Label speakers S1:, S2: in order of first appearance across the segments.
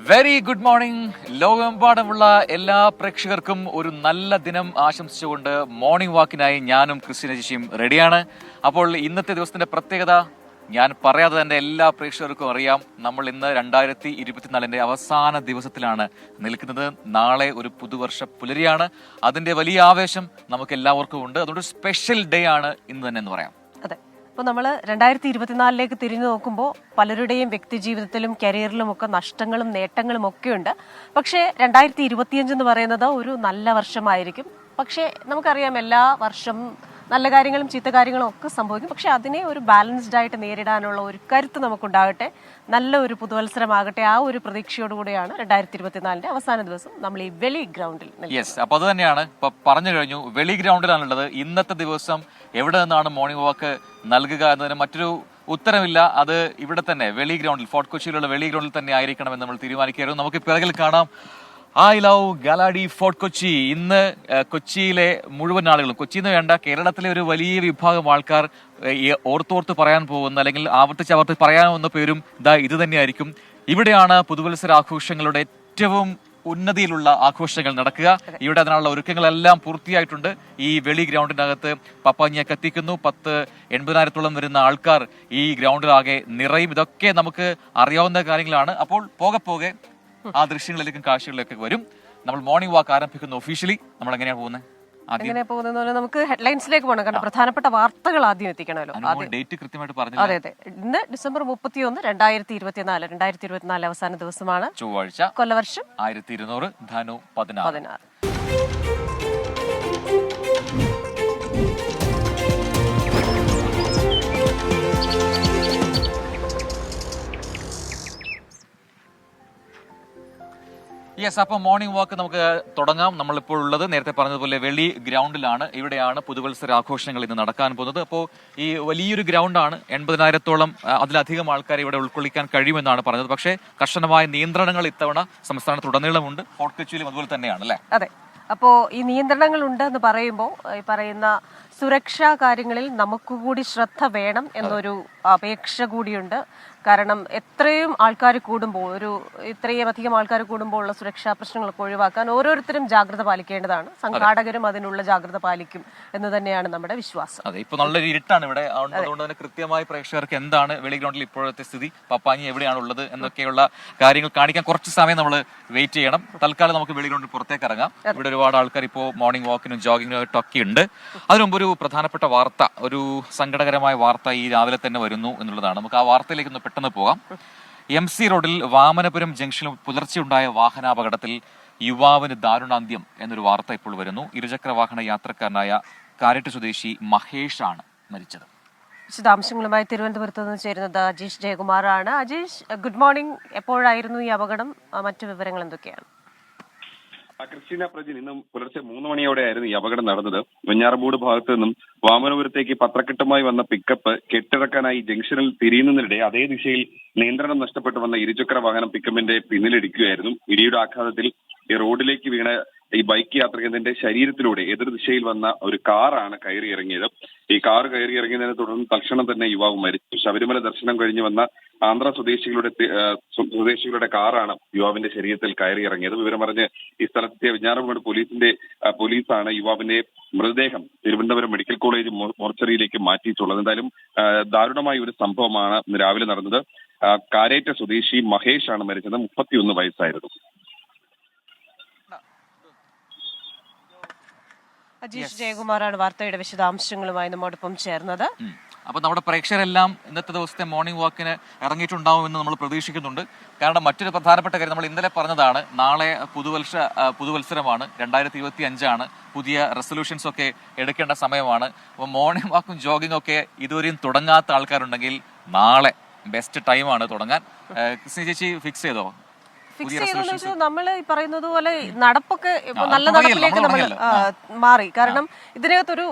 S1: Very good morning. ലോകമെമ്പാടുമുള്ള എല്ലാ പ്രേക്ഷകർക്കും ഒരു നല്ല ദിനം ആശംസിച്ചുകൊണ്ട് മോർണിംഗ് വാക്കിനായി ഞാനും ക്രിസ്ത്യന ചേച്ചിയും റെഡിയാണ്. അപ്പോൾ ഇന്നത്തെ ദിവസത്തിന്റെ പ്രത്യേകത ഞാൻ പറയാതെ തന്നെ എല്ലാ പ്രേക്ഷകർക്കും അറിയാം. നമ്മൾ ഇന്ന് 2024 അവസാന ദിവസത്തിലാണ് നിൽക്കുന്നത്. നാളെ ഒരു പുതുവർഷ പുലരിയാണ്. അതിന്റെ വലിയ ആവേശം നമുക്ക് എല്ലാവർക്കും ഉണ്ട്. അതുകൊണ്ട് സ്പെഷ്യൽ ഡേ ആണ് ഇന്ന് തന്നെ എന്ന് പറയാം.
S2: അതെ, അപ്പോൾ നമ്മൾ 2024 തിരിഞ്ഞു നോക്കുമ്പോൾ പലരുടെയും വ്യക്തി ജീവിതത്തിലും കരിയറിലും ഒക്കെ നഷ്ടങ്ങളും നേട്ടങ്ങളും ഒക്കെ ഉണ്ട്. പക്ഷേ 2025 എന്ന് പറയുന്നത് ഒരു നല്ല വർഷമായിരിക്കും. പക്ഷേ നമുക്കറിയാം എല്ലാ വർഷം നല്ല കാര്യങ്ങളും ചീത്ത കാര്യങ്ങളും ഒക്കെ സംഭവിക്കും. പക്ഷെ അതിനെ ഒരു ബാലൻസ്ഡ് ആയിട്ട് നേരിടാനുള്ള ഒരു കരുത്ത് നമുക്കുണ്ടാകട്ടെ. നല്ല ഒരു പുതുവത്സരമാകട്ടെ. ആ ഒരു പ്രതീക്ഷയോടുകൂടിയാണ് 2024 അവസാന ദിവസം നമ്മൾ ഈ വെളി ഗ്രൗണ്ടിൽ.
S1: യെസ്, അപ്പൊ അത് തന്നെയാണ് ഇപ്പൊ പറഞ്ഞു കഴിഞ്ഞു. വെളി ഗ്രൗണ്ടിലാണുള്ളത്. ഇന്നത്തെ ദിവസം എവിടെ നിന്നാണ് മോർണിംഗ് വാക്ക് നൽകുക എന്നതിന് മറ്റൊരു ഉത്തരമില്ല. അത് ഇവിടെ തന്നെ വെളി ഗ്രൗണ്ടിൽ, ഫോർട്ട് കൊച്ചിയിലുള്ള വെളി ഗ്രൗണ്ടിൽ തന്നെ ആയിരിക്കണമെന്ന് നമ്മൾ തീരുമാനിക്കുകയായിരുന്നു. നമുക്ക് പിറകിൽ കാണാം ഐ ലവ് ഗാലാഡി ഫോർട്ട് കൊച്ചി. ഇന്ന് കൊച്ചിയിലെ മുഴുവൻ ആളുകളും, കൊച്ചിന്ന് വേണ്ട കേരളത്തിലെ ഒരു വലിയ വിഭാഗം ആൾക്കാർ ഓർത്തോർത്ത് പറയാൻ പോകുന്ന, അല്ലെങ്കിൽ ആവർത്തിച്ച് പറയാവുന്ന പേരും ഇത് തന്നെയായിരിക്കും. ഇവിടെയാണ് പുതുവത്സര ആഘോഷങ്ങളുടെ ഏറ്റവും ഉന്നതിയിലുള്ള ആഘോഷങ്ങൾ നടക്കുക. ഇവിടെ അതിനുള്ള ഒരുക്കങ്ങളെല്ലാം പൂർത്തിയായിട്ടുണ്ട്. ഈ വെളി ഗ്രൗണ്ടിനകത്ത് പപ്പാഞ്ഞിയെ കത്തിക്കുന്നു. 80,000-ഓളം വരുന്ന ആൾക്കാർ ഈ ഗ്രൗണ്ടിലാകെ നിറയും. ഇതൊക്കെ നമുക്ക് അറിയാവുന്ന കാര്യങ്ങളാണ്. അപ്പോൾ പോകെ ആ ദൃശ്യങ്ങളിലേക്കും കാഴ്ചകളിലേക്കും വരും. നമ്മൾ മോർണിംഗ് വാക്ക് ആരംഭിക്കുന്നു. ഒഫീഷ്യലി നമ്മൾ എങ്ങനെയാണ് പോകുന്നത്?
S2: എങ്ങനെ പോകുന്നത്? നമുക്ക് ഹെഡ്ലൈൻസിലേക്ക് പോകണം. കാരണം പ്രധാനപ്പെട്ട വാർത്തകൾ ആദ്യം എത്തിക്കണമല്ലോ.
S1: ഡേറ്റ് കൃത്യമായിട്ട് പറഞ്ഞു.
S2: അതെ, ഇന്ന് ഡിസംബർ 31, 2024 അവസാന ദിവസമാണ്.
S1: ചൊവ്വാഴ്ച.
S2: കൊല്ലവർഷം
S1: 1200, ധനു 16. യെസ്, അപ്പോൾ മോർണിംഗ് വാക്ക് നമുക്ക് തുടങ്ങാം. നമ്മളിപ്പോൾ ഉള്ളത് നേരത്തെ പറഞ്ഞതുപോലെ വെളി ഗ്രൗണ്ടിലാണ്. ഇവിടെയാണ് പുതുവത്സര ആഘോഷങ്ങൾ ഇന്ന് നടക്കാൻ പോകുന്നത്. അപ്പോൾ ഈ വലിയൊരു ഗ്രൗണ്ടാണ്. 80,000-ഓളം അതിലധികം ആൾക്കാരെ ഇവിടെ ഉൾക്കൊള്ളിക്കാൻ കഴിയുമെന്നാണ് പറഞ്ഞത്. പക്ഷേ കർശനമായ നിയന്ത്രണങ്ങൾ ഇത്തവണ സംസ്ഥാനത്തുടനീളമുണ്ട്. ഫോർട്ട് കൊച്ചിയിലും അതുപോലെ തന്നെയാണ് അല്ലേ?
S2: അതെ. അപ്പോൾ ഈ നിയന്ത്രണങ്ങൾ ഉണ്ട് എന്ന് പറയുമ്പോൾ ഈ പറയുന്ന സുരക്ഷാ കാര്യങ്ങളിൽ നമുക്ക് കൂടി ശ്രദ്ധ വേണം എന്നൊരു അപേക്ഷ കൂടിയുണ്ട്. കാരണം ഇത്രയും ആൾക്കാർ കൂടുമ്പോൾ, ഇത്രയും അധികം ആൾക്കാർ കൂടുമ്പോൾ ഉള്ള സുരക്ഷാ പ്രശ്നങ്ങളൊക്കെ ഒഴിവാക്കാൻ ഓരോരുത്തരും ജാഗ്രത പാലിക്കേണ്ടതാണ്. സംഘാടകരും അതിനുള്ള ജാഗ്രത പാലിക്കും എന്ന് തന്നെയാണ് നമ്മുടെ വിശ്വാസം.
S1: അതെ, ഇപ്പൊ നല്ലൊരു ഇരുട്ടാണ് ഇവിടെ. അതുകൊണ്ട് തന്നെ കൃത്യമായി പ്രേക്ഷകർക്ക് എന്താണ് വെളി ഗ്രൗണ്ടിൽ ഇപ്പോഴത്തെ സ്ഥിതി, പപ്പാഞ്ഞി എവിടെയാണുള്ളത് എന്നൊക്കെയുള്ള കാര്യങ്ങൾ കാണിക്കാൻ കുറച്ച് സമയം നമ്മൾ വെയിറ്റ് ചെയ്യണം. തൽക്കാലം നമുക്ക് വെളി ഗ്രൗണ്ടിൽ പുറത്തേക്ക് ഇറങ്ങാം. ഇവിടെ ഒരുപാട് ആൾക്കാർ ഇപ്പോൾ മോർണിംഗ് വാക്കിനും ജോഗിങ്ങിനും ഒക്കെ ഉണ്ട്. അതിനു മുമ്പ് ഒരു പ്രധാനപ്പെട്ട വാർത്ത, ഒരു സങ്കടകരമായ വാർത്ത ഈ രാവിലെ തന്നെ വരുന്നു എന്നുള്ളതാണ്. നമുക്ക് ആ വാർത്തയിലേക്ക് ഒന്ന് പെട്ടെന്ന് പോകാം. MC റോഡിൽ വാമനപുരം ജംഗ്ഷനിൽ പുലർച്ചെ ഉണ്ടായ വാഹനാപകടത്തിൽ യുവാവിന് ദാരുണാന്ത്യം എന്നൊരു വാർത്ത ഇപ്പോൾ വരുന്നു. ഇരുചക്ര വാഹന യാത്രക്കാരനായ കാരറ്റ് സ്വദേശി മഹേഷ് ആണ് മരിച്ചത്.
S2: വിശദാംശങ്ങളുമായി തിരുവനന്തപുരത്ത് നിന്ന് ചേരുന്നത് അജീഷ് ജയകുമാറാണ്. Ajeesh, good morning. എപ്പോഴായിരുന്നു ഈ അപകടം? മറ്റു വിവരങ്ങൾ എന്തൊക്കെയാണ്?
S3: ക്രിസ്റ്റീന പ്രജിൻ, ഇന്ന് പുലർച്ചെ 3 മണിയോടെയായിരുന്നു ഈ അപകടം നടന്നത്. വെഞ്ഞാറമൂട് ഭാഗത്ത് നിന്നും വാമനപുരത്തേക്ക് പത്രക്കെട്ടുമായി വന്ന പിക്കപ്പ് കെട്ടിറക്കാനായി ജംഗ്ഷനിൽ തിരിയുന്നതിനിടെ അതേ ദിശയിൽ നിയന്ത്രണം നഷ്ടപ്പെട്ടു വന്ന ഇരുചക്ര വാഹനം പിക്കപ്പിന്റെ പിന്നിലിടിക്കുകയായിരുന്നു. ഇടിയുടെ ആഘാതത്തിൽ ഈ റോഡിലേക്ക് വീണ ഈ ബൈക്ക് യാത്രികന്റെ ശരീരത്തിലൂടെ എതിർദിശയിൽ വന്ന ഒരു കാറാണ് കയറിയിറങ്ങിയത്. ഈ കാർ കയറിയിറങ്ങിയതിനെ തുടർന്ന് തൽക്ഷണം തന്നെ യുവാവ് മരിച്ചു. ശബരിമല ദർശനം കഴിഞ്ഞ് വന്ന ആന്ധ്ര സ്വദേശികളുടെ കാറാണ് യുവാവിന്റെ ശരീരത്തിൽ കയറിയിറങ്ങിയത്. വിവരമറിഞ്ഞ് ഈ സ്ഥലത്തെ വെഞ്ഞാറമൂട് പോലീസാണ് യുവാവിന്റെ മൃതദേഹം തിരുവനന്തപുരം മെഡിക്കൽ കോളേജ് മോർച്ചറിയിലേക്ക് മാറ്റിയിട്ടുള്ളത്. എന്തായാലും ദാരുണമായ ഒരു സംഭവമാണ് ഇന്ന് രാവിലെ നടന്നത്. കാരേറ്റ സ്വദേശി മഹേഷ് ആണ് മരിച്ചത്. 31 വയസ്സായിരുന്നു.
S2: അജീഷ് ജയകുമാറാണ് വാർത്തയുടെ വിശദാംശങ്ങളുമായി നമ്മോടൊപ്പം ചേർന്നത്.
S1: അപ്പൊ നമ്മുടെ പ്രേക്ഷകരെല്ലാം ഇന്നത്തെ ദിവസത്തെ മോർണിംഗ് വാക്കിന് ഇറങ്ങിയിട്ടുണ്ടാവുമെന്ന് നമ്മൾ പ്രതീക്ഷിക്കുന്നുണ്ട്. കാരണം മറ്റൊരു പ്രധാനപ്പെട്ട കാര്യം നമ്മൾ ഇന്നലെ പറഞ്ഞതാണ്. നാളെ പുതുവത്സരമാണ്, 2025 പുതിയ റെസൊല്യൂഷൻസ് ഒക്കെ എടുക്കേണ്ട സമയമാണ്. അപ്പോൾ മോർണിംഗ് വാക്കും ജോഗിങ്ങും ഒക്കെ ഇതുവരെയും തുടങ്ങാത്ത ആൾക്കാരുണ്ടെങ്കിൽ നാളെ ബെസ്റ്റ് ടൈമാണ് തുടങ്ങാൻ. കൃഷ്ണ ചേച്ചി ഫിക്സ് ചെയ്തോ?
S2: നമ്മൾ ഈ പറയുന്നത് പോലെ നടപ്പൊക്കെ നല്ല നടപ്പിലേക്ക് നമ്മൾ മാറി. കാരണം ഇതിനകത്തൊരു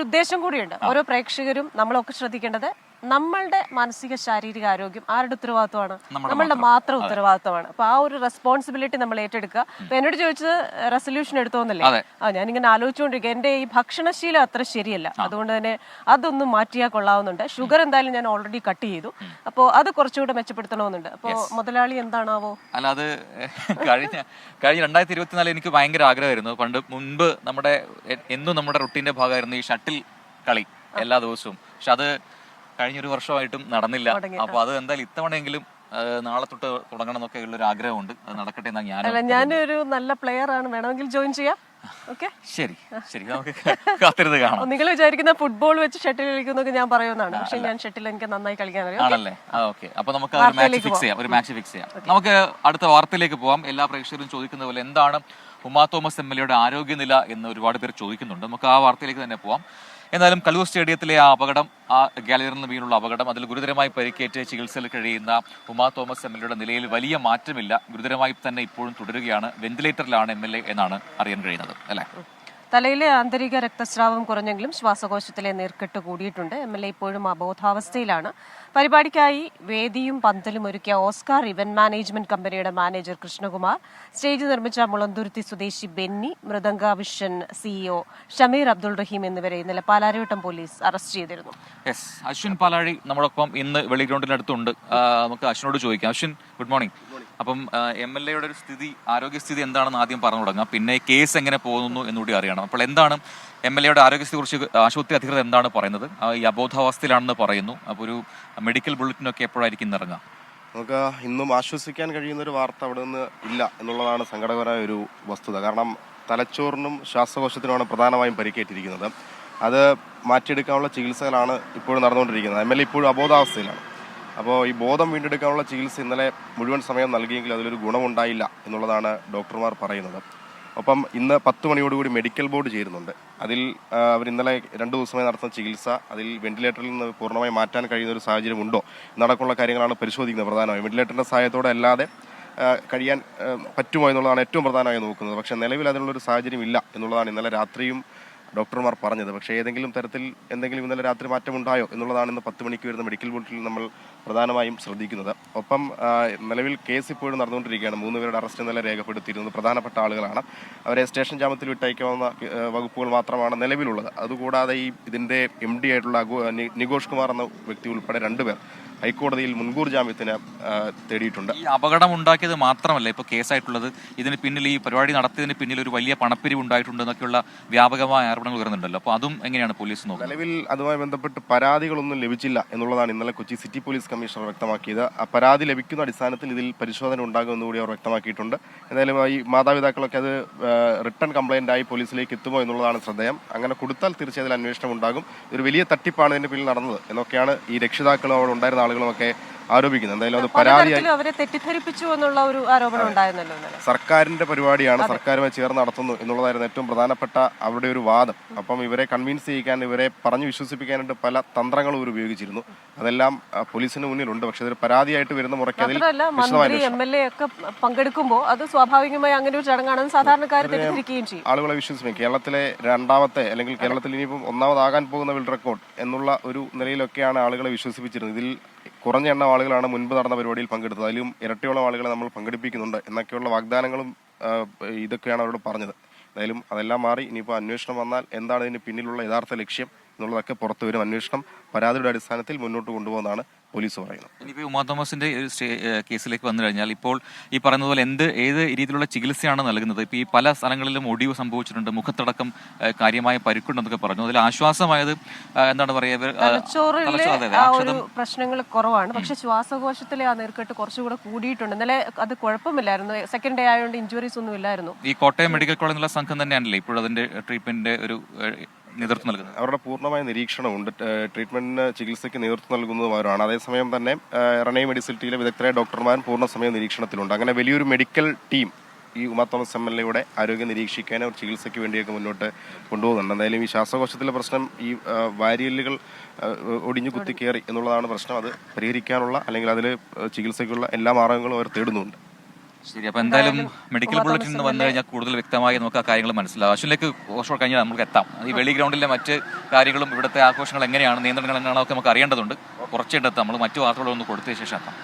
S2: ഉദ്ദേശം കൂടിയുണ്ട്. ഓരോ പ്രേക്ഷകരും നമ്മളൊക്കെ ശ്രദ്ധിക്കേണ്ടത് നമ്മളുടെ മാനസിക ശാരീരിക ആരോഗ്യം ആരുടെ ഉത്തരവാദിത്വമാണ്? നമ്മളുടെ മാത്രം ഉത്തരവാദിത്വമാണ്. അപ്പൊ ആ ഒരു റെസ്പോൺസിബിലിറ്റി നമ്മൾ ഏറ്റെടുക്കുക. അപ്പൊ എന്നോട് ചോദിച്ചത് റെസൊല്യൂഷൻ എടുത്തോന്നല്ലേ? ഞാനിങ്ങനെ ആലോചിച്ചുകൊണ്ടിരിക്കുക. എന്റെ ഈ ഭക്ഷണശീലം അത്ര ശരിയല്ല, അതുകൊണ്ട് തന്നെ അതൊന്നും മാറ്റിയാൽ കൊള്ളാവുന്നുണ്ട്. ഷുഗർ എന്തായാലും ഞാൻ ഓൾറെഡി കട്ട് ചെയ്തു. അപ്പോൾ അത് കുറച്ചുകൂടെ മെച്ചപ്പെടുത്തണമെന്നുണ്ട്. അപ്പോൾ മുതലാളി എന്താണാവോ?
S1: അല്ല, അത് കഴിഞ്ഞ 2024 എനിക്ക് ഭയങ്കര ആഗ്രഹമായിരുന്നു. മുൻപ് എന്നും നമ്മുടെ റുട്ടീന്റെ ഭാഗമായിരുന്നു ഈ ഷട്ടിൽ കളി എല്ലാ ദിവസവും. പക്ഷെ അത് കഴിഞ്ഞൊരു വർഷമായിട്ടും നടന്നില്ല. അപ്പൊ അത് എന്തായാലും ഇത്തവണയെങ്കിലും നാളെ തൊട്ട് തുടങ്ങണം എന്നൊക്കെ ഉള്ളൊരു ആഗ്രഹമുണ്ട്. അത് നടക്കട്ടെ എന്നാ
S2: ഞാനൊരു നല്ല പ്ലെയർ ആണ്, വേണമെങ്കിൽ ജോയിൻ ചെയ്യാം.
S1: ശരി, നമുക്ക് കാത്തിരുന്ന് കാണാം.
S2: നിങ്ങൾ വിചാരിക്കുന്ന ഫുട്ബോൾ വെച്ച് ഷട്ടിൽ കളിക്കുന്നൊക്കെ ഞാൻ പറയുന്നതാണ്. പക്ഷെ ഞാൻ ഷട്ടിൽ എനിക്ക് നന്നായി കളിക്കാൻ അറിയാം.
S1: ആണല്ലേ? ഓക്കെ, അപ്പൊ നമുക്ക് ഒരു മാച്ച് ഫിക്സ് ചെയ്യാം. നമുക്ക് അടുത്ത വാർത്തയിലേക്ക് പോവാം. എല്ലാ പ്രേക്ഷകരും ചോദിക്കുന്ന പോലെ എന്താണ് ഉമാ തോമസ് MLA ആരോഗ്യനില എന്ന് ഒരുപാട് പേർ ചോദിക്കുന്നുണ്ട്. നമുക്ക് ആ വാർത്തയിലേക്ക് തന്നെ പോവാം. എന്നാലും കലൂർ സ്റ്റേഡിയത്തിലെ ആ അപകടം, ആ ഗാലറിയിൽ നിന്ന് വീണുള്ള അപകടം, അതിൽ ഗുരുതരമായി പരിക്കേറ്റ് ചികിത്സയിൽ കഴിയുന്ന ഉമാ തോമസ് MLA നിലയിൽ വലിയ മാറ്റമില്ല. ഗുരുതരമായി തന്നെ ഇപ്പോഴും തുടരുകയാണ്. വെന്റിലേറ്ററിലാണ് MLA എന്നാണ് അറിയാൻ കഴിയുന്നത്, അല്ലേ?
S2: തലയിലെ ആന്തരിക രക്തസ്രാവം കുറഞ്ഞെങ്കിലും ശ്വാസകോശത്തിലെ നീർക്കെട്ട് കൂടിയിട്ടുണ്ട്. MLA ഇപ്പോഴും അബോധാവസ്ഥയിലാണ്. പരിപാടിക്കായി വേദിയും പന്തലും ഒരുക്കിയ ഓസ്കാർ ഇവന്റ് മാനേജ്മെന്റ് കമ്പനിയുടെ മാനേജർ കൃഷ്ണകുമാർ, സ്റ്റേജ് നിർമ്മിച്ച മുളന്തുരുത്തി സ്വദേശി ബെന്നി, മൃദംഗാവിഷൻ CEO ഷമീർ അബ്ദുൾ റഹീം എന്നിവരെ ഇന്നലെ പാലാരിവട്ടം പോലീസ് അറസ്റ്റ് ചെയ്തിരുന്നു.
S1: അശ്വിൻ പാലാഴി നമ്മളൊപ്പം ഇന്ന് വെളി ഗ്രൗണ്ടിനടുത്തുണ്ട്. നമുക്ക് അശ്വിനോട് ചോദിക്കാം. Ashwin, good morning. അപ്പം MLA ഒരു ആരോഗ്യസ്ഥിതി എന്താണെന്ന് ആദ്യം പറഞ്ഞു തുടങ്ങാം, പിന്നെ കേസ് എങ്ങനെ പോകുന്നു എന്നുകൂടി അറിയണം. അപ്പോൾ എന്താണ് MLA ആരോഗ്യസ്ഥിതിയെ കുറിച്ച് ആശുപത്രി അധികൃതർ എന്താണ് പറയുന്നത്? ഈ അബോധാവസ്ഥയിലാണെന്ന് പറയുന്നു. അപ്പോൾ ഒരു മെഡിക്കൽ ബുള്ളറ്റിനൊക്കെ എപ്പോഴായിരിക്കും ഇന്നിറങ്ങുക?
S4: നമുക്ക് ഇന്നും ആശ്വസിക്കാൻ കഴിയുന്ന ഒരു വാർത്ത അവിടെ നിന്ന് ഇല്ല എന്നുള്ളതാണ് സങ്കടകരമായ ഒരു വസ്തുത. കാരണം തലച്ചോറിനും ശ്വാസകോശത്തിനുമാണ് പ്രധാനമായും പരിക്കേറ്റിരിക്കുന്നത്. അത് മാറ്റിയെടുക്കാനുള്ള ചികിത്സകളാണ് ഇപ്പോഴും നടന്നുകൊണ്ടിരിക്കുന്നത്. MLA ഇപ്പോഴും അബോധാവസ്ഥയിലാണ്. അപ്പോൾ ഈ ബോധം വീണ്ടെടുക്കാനുള്ള ചികിത്സ ഇന്നലെ മുഴുവൻ സമയം നൽകിയെങ്കിൽ അതിലൊരു ഗുണമുണ്ടായില്ല എന്നുള്ളതാണ് ഡോക്ടർമാർ പറയുന്നത്. ഒപ്പം ഇന്ന് 10 മണിയോടുകൂടി മെഡിക്കൽ ബോർഡ് ചേരുന്നുണ്ട്. അതിൽ അവർ ഇന്നലെ 2 ദിവസമായി നടത്തുന്ന ചികിത്സ, അതിൽ വെന്റിലേറ്ററിൽ നിന്ന് പൂർണ്ണമായി മാറ്റാൻ കഴിയുന്ന ഒരു സാഹചര്യം ഉണ്ടോ എന്നടക്കമുള്ള കാര്യങ്ങളാണ് പരിശോധിക്കുന്നത്. പ്രധാനമായും വെന്റിലേറ്ററിൻ്റെ സഹായത്തോടെ അല്ലാതെ കഴിയാൻ പറ്റുമോ എന്നുള്ളതാണ് ഏറ്റവും പ്രധാനമായി നോക്കുന്നത്. പക്ഷേ നിലവിൽ അതിനുള്ളൊരു സാഹചര്യം ഇല്ല എന്നുള്ളതാണ് ഇന്നലെ രാത്രിയും ഡോക്ടർമാർ പറഞ്ഞത്. പക്ഷേ ഏതെങ്കിലും തരത്തിൽ എന്തെങ്കിലും ഇന്നലെ രാത്രി മാറ്റമുണ്ടായോ എന്നുള്ളതാണ് ഇന്ന് 10 മണിക്ക് വരുന്ന മെഡിക്കൽ ബുള്ളറ്റിൽ നമ്മൾ പ്രധാനമായും ശ്രദ്ധിക്കുന്നത്. ഒപ്പം നിലവിൽ കേസ് ഇപ്പോഴും നടന്നുകൊണ്ടിരിക്കുകയാണ്. 3 പേരുടെ അറസ്റ്റ് ഇന്നലെ രേഖപ്പെടുത്തിയിരുന്നത് പ്രധാനപ്പെട്ട ആളുകളാണ്. അവരെ സ്റ്റേഷൻ ജാമ്യത്തിൽ വിട്ടയക്കാവുന്ന വകുപ്പുകൾ മാത്രമാണ് നിലവിലുള്ളത്. അതുകൂടാതെ ഇതിൻ്റെ MD ആയിട്ടുള്ള നികോഷ് കുമാർ എന്ന വ്യക്തി ഉൾപ്പെടെ 2 പേർ ഹൈക്കോടതിയിൽ മുൻകൂർ ജാമ്യത്തിന് തേടിയിട്ടുണ്ട്.
S1: ഈ അപകടം ഉണ്ടാക്കിയത് മാത്രമല്ല ഇപ്പോൾ കേസായിട്ടുള്ളത്, ഇതിന് പിന്നിൽ ഈ പരിപാടി നടത്തിയതിന് പിന്നിൽ ഒരു വലിയ പണപ്പിരിവ് ഉണ്ടായിട്ടുണ്ട് എന്നൊക്കെയുള്ള വ്യാപകമായ ആരോപണങ്ങൾ ഉയർന്നുണ്ടല്ലോ. അപ്പോൾ അതും എങ്ങനെയാണ് പോലീസ് നോക്കുന്നത്?
S4: നിലവിൽ അതുമായി ബന്ധപ്പെട്ട് പരാതികളൊന്നും ലഭിച്ചില്ല എന്നുള്ളതാണ് ഇന്നലെ കൊച്ചി സിറ്റി പോലീസ് കമ്മീഷണർ വ്യക്തമാക്കിയത്. ആ പരാതി ലഭിക്കുന്ന അടിസ്ഥാനത്തിൽ ഇതിൽ പരിശോധന ഉണ്ടാകുമെന്നുകൂടി അവർ വ്യക്തമാക്കിയിട്ടുണ്ട്. എന്തായാലും ഈ മാതാപിതാക്കളൊക്കെ അത് റിട്ടേൺ കംപ്ലൈന്റ് ആയി പോലീസിലേക്ക് എത്തുമോ എന്നുള്ളതാണ് ശ്രദ്ധേയം. അങ്ങനെ കൊടുത്താൽ തീർച്ചയായും അതിൽ അന്വേഷണം ഉണ്ടാകും. ഒരു വലിയ തട്ടിപ്പാണ് ഇതിന്റെ പിന്നിൽ നടന്നത് എന്നൊക്കെയാണ് ഈ രക്ഷിതാക്കളും അവിടെ ഉണ്ടായിരുന്ന ആളുകളുമൊക്കെ ആരോപിക്കുന്നത്. എന്തായാലും അത് പരാതിയായി
S2: അവരെ തെറ്റിദ്ധരിപ്പിച്ചു എന്നുള്ള ഒരു ആരോപണം ഉണ്ടായിരുന്നല്ലോ.
S4: സർക്കാരിന്റെ പരിപാടിയാണ്, സർക്കാരുമായി ചേർന്ന് നടത്തുന്നു എന്നുള്ളതായിരുന്നു ഏറ്റവും പ്രധാനപ്പെട്ട അവരുടെ ഒരു വാദം. അപ്പം ഇവരെ കൺവിൻസ് ചെയ്യിക്കാൻ, ഇവരെ പറഞ്ഞു വിശ്വസിപ്പിക്കാനായിട്ട് പല തന്ത്രങ്ങളും ഇവർ ഉപയോഗിച്ചിരുന്നു. അതെല്ലാം പോലീസിന് മുന്നിലുണ്ട്. പക്ഷെ ഇതൊരു പരാതിയായിട്ട് വരുന്ന മുറയ്ക്ക് അതിൽ
S2: മന്ത്രി MLA ഒക്കെ പങ്കെടുക്കുമ്പോൾ അത് സ്വാഭാവികമായി അങ്ങനെ ഒരു ചടങ്ങാണെന്ന് സാധാരണക്കാർ തെറ്റിദ്ധരിക്കുകയും ചെയ്യും.
S4: ആളുകളെ വിശ്വസിക്കും. കേരളത്തിലെ രണ്ടാമത്തെ അല്ലെങ്കിൽ കേരളത്തിൽ ഇനിയിപ്പം ഒന്നാമതാകാൻ പോകുന്ന വേൾഡ് റെക്കോർഡ് എന്നുള്ള ഒരു നിലയിലൊക്കെയാണ് ആളുകളെ വിശ്വസിപ്പിച്ചിരുന്നത്. ഇതിൽ കുറഞ്ഞ എണ്ണം ആളുകളാണ് മുൻപ് നടന്ന പരിപാടിയിൽ പങ്കെടുത്തത്. അതിലും ഇരട്ടിയോളം ആളുകളെ നമ്മൾ പങ്കെടുപ്പിക്കുന്നുണ്ട് എന്നൊക്കെയുള്ള വാഗ്ദാനങ്ങളും ഇതൊക്കെയാണ് അവരോട് പറഞ്ഞത്. എന്തായാലും അതെല്ലാം മാറി ഇനിയിപ്പോൾ അന്വേഷണം വന്നാൽ എന്താണ് ഇതിന് പിന്നിലുള്ള യഥാർത്ഥ ലക്ഷ്യം എന്നുള്ളതൊക്കെ പുറത്തു വരും. അന്വേഷണം പരാതിയുടെ അടിസ്ഥാനത്തിൽ മുന്നോട്ട് കൊണ്ടുപോകുന്നതാണ് പോലീസ് പറയുന്നത്.
S1: ഇനിയിപ്പോൾ ഉമാ തോമസിന്റെ കേസിലേക്ക് വന്നു കഴിഞ്ഞാൽ ഇപ്പോൾ ഈ പറയുന്ന പോലെ ഏത് രീതിയിലുള്ള ചികിത്സയാണ് നൽകുന്നത്? ഇപ്പോൾ ഈ പല സ്ഥലങ്ങളിലും ഒടിവ് സംഭവിച്ചിട്ടുണ്ട്, മുഖത്തടക്കം കാര്യമായ പരിക്കുണ്ടെന്നൊക്കെ പറഞ്ഞു. അതിൽ ആശ്വാസമായത് എന്താണ് പറയുക,
S2: ഒരു പ്രശ്നങ്ങൾ കുറവാണ്. പക്ഷെ ശ്വാസകോശത്തിലെ ആ നീർക്കെട്ട് കുറച്ചുകൂടെ കൂടിയിട്ടുണ്ട്. ഇന്നലെ അത് കുഴപ്പമില്ലായിരുന്നു. സെക്കൻഡ് ഡേ ആയതുകൊണ്ട് ഇഞ്ചുറീസ് ഒന്നും ഇല്ലായിരുന്നു.
S1: ഈ കോട്ടയം മെഡിക്കൽ കോളേജിലുള്ള സംഘം തന്നെയാണല്ലേ ഇപ്പോൾ അതിന്റെ ട്രീറ്റ്മെന്റിന്റെ ഒരു നേതൃത്വം നൽകുന്നത്?
S4: അവരുടെ പൂർണ്ണമായ നിരീക്ഷണമുണ്ട്. ട്രീറ്റ്മെന്റിന് ചികിത്സയ്ക്ക് നേതൃത്വം നൽകുന്നതും അവരാണ്. അതേസമയം തന്നെ റണൈ മെഡിസിറ്റിയിലെ വിദഗ്ധരായ ഡോക്ടർമാരും പൂർണ്ണസമയം നിരീക്ഷണത്തിലുണ്ട്. അങ്ങനെ വലിയൊരു മെഡിക്കൽ ടീം ഈ ഉമാ തോമസ് MLA ആരോഗ്യം നിരീക്ഷിക്കാനും അവർ ചികിത്സയ്ക്ക് വേണ്ടിയൊക്കെ മുന്നോട്ട് കൊണ്ടുപോകുന്നുണ്ട്. എന്തായാലും ഈ ശ്വാസകോശത്തിലെ പ്രശ്നം, ഈ വാരിയല്ലുകൾ ഒടിഞ്ഞു കുത്തി കയറി എന്നുള്ളതാണ് പ്രശ്നം. അത് പരിഹരിക്കാനുള്ള അല്ലെങ്കിൽ അതിൽ ചികിത്സയ്ക്കുള്ള എല്ലാ മാർഗങ്ങളും അവർ തേടുന്നുണ്ട്.
S1: ശരി. അപ്പൊ എന്തായാലും മെഡിക്കൽ ബുള്ളറ്റിൻ നിന്ന് വന്നു കഴിഞ്ഞാൽ കൂടുതൽ വ്യക്തമായി നമുക്ക് ആ കാര്യങ്ങൾ മനസ്സിലാവും. അശ്വിനിലേക്ക് കുറച്ചുകൂടെ കഴിഞ്ഞാൽ നമുക്ക് എത്താം. ഈ വെളി ഗ്രൗണ്ടിലെ മറ്റ് കാര്യങ്ങളും ഇവിടുത്തെ ആഘോഷങ്ങൾ എങ്ങനെയാണ്, നിയന്ത്രണങ്ങൾ എങ്ങനെയാണോ ഒക്കെ നമുക്ക് അറിയേണ്ടതുണ്ട്. കുറച്ചെടുത്ത് നമ്മൾ മറ്റു വാർത്തകളൊന്ന് കൊടുത്ത ശേഷം എത്താം.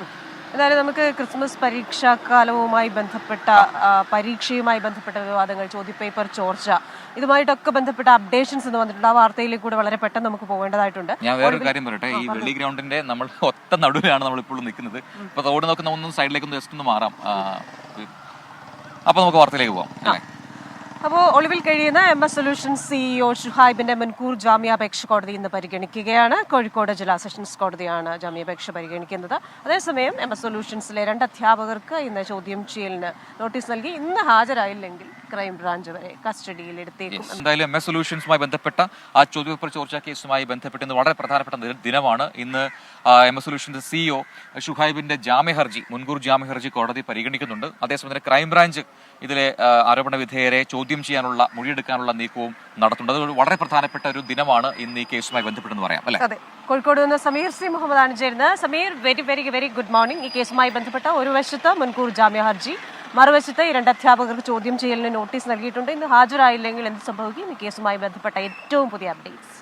S2: എന്തായാലും നമുക്ക് ക്രിസ്മസ് പരീക്ഷാകാലവുമായി ബന്ധപ്പെട്ട പരീക്ഷയുമായി ബന്ധപ്പെട്ട വിവാദങ്ങൾ, ചോദ്യപേപ്പർ ചോർച്ച, ഇതുമായിട്ടൊക്കെ ബന്ധപ്പെട്ട അപ്ഡേഷൻസ് എന്ന് വന്നിട്ടുണ്ട്. ആ വാർത്തയിലേക്ക് കൂടെ വളരെ പെട്ടെന്ന് നമുക്ക് പോകേണ്ടതായിട്ടുണ്ട്.
S1: ഞാൻ വേറൊരു കാര്യം പറയട്ടെ, ഈ വെളി ഗ്രൗണ്ടിന്റെ നമ്മൾ ഒത്ത നടുവിലാണ് നമ്മൾ ഇപ്പോൾ നിൽക്കുന്നത്. ഇപ്പൊ റോഡ് നോക്കുന്ന ഒന്നും സൈഡിലേക്ക് ജസ്റ്റ് ഒന്ന് മാറാം. അപ്പൊ നമുക്ക് വാർത്തയിലേക്ക് പോകാം അല്ലേ?
S2: അപ്പോൾ ഒളിവിൽ കഴിയുന്ന MS സൊല്യൂഷൻസ് CEO ഷുഹൈബിന്റെ മുൻകൂർ ജാമ്യാപേക്ഷ കോടതി ഇന്ന് പരിഗണിക്കുകയാണ്. കോഴിക്കോട് ജില്ലാ സെഷൻസ് കോടതിയാണ് ജാമ്യാപേക്ഷ പരിഗണിക്കുന്നത്. അതേസമയം MS സൊല്യൂഷൻസിലെ 2 അധ്യാപകർക്ക് ഇന്ന് ചോദ്യം ചെയ്യലിന് നോട്ടീസ് നൽകി. ഇന്ന് ഹാജരായില്ലെങ്കിൽ ക്രൈംബ്രാഞ്ച് വരെ കസ്റ്റഡിയിൽ എടുത്തേക്കും.
S1: എന്തായാലും MS സൊല്യൂഷൻസുമായി ബന്ധപ്പെട്ട ആ ചോദ്യപേപ്പർ ചോർച്ചാ കേസുമായി ബന്ധപ്പെട്ട് ഇന്ന് വളരെ പ്രധാനപ്പെട്ട ദിനമാണ്. ഇന്ന് MS സൊല്യൂഷൻസ് CEO ഷുഹൈബിന്റെ മുൻകൂർ ജാമ്യ ഹർജി കോടതി പരിഗണിക്കുന്നുണ്ട്. അതേസമയം തന്നെ ക്രൈംബ്രാഞ്ച് ഇതിലെ ആരോപണ വിധേയരെ ചോദ്യം ചെയ്യാനുള്ള, മൊഴിയെടുക്കാനുള്ള നീക്കവും നടത്തുന്നുണ്ട്. അത് വളരെ പ്രധാനപ്പെട്ട ഒരു ദിനമാണ് ഇന്ന് ഈ കേസുമായി ബന്ധപ്പെട്ടെന്ന് പറയാം അല്ലെ?
S2: അതെ. കോഴിക്കോട് നിന്ന് സമീർ C. മുഹമ്മദാണ് ചേരുന്നത്. Sameer, very very very good morning. ഈ കേസുമായി ബന്ധപ്പെട്ട ഒരു വശത്ത് മുൻകൂർ ജാമ്യ ഹർജി, മറുവശത്ത് ഈ 2 അധ്യാപകർക്ക് ചോദ്യം ചെയ്യലിന് നോട്ടീസ് നൽകിയിട്ടുണ്ട്. ഇന്ന് ഹാജരായില്ലെങ്കിൽ എന്ത് സംഭവിക്കും? ഈ കേസുമായി ബന്ധപ്പെട്ട ഏറ്റവും പുതിയ updates.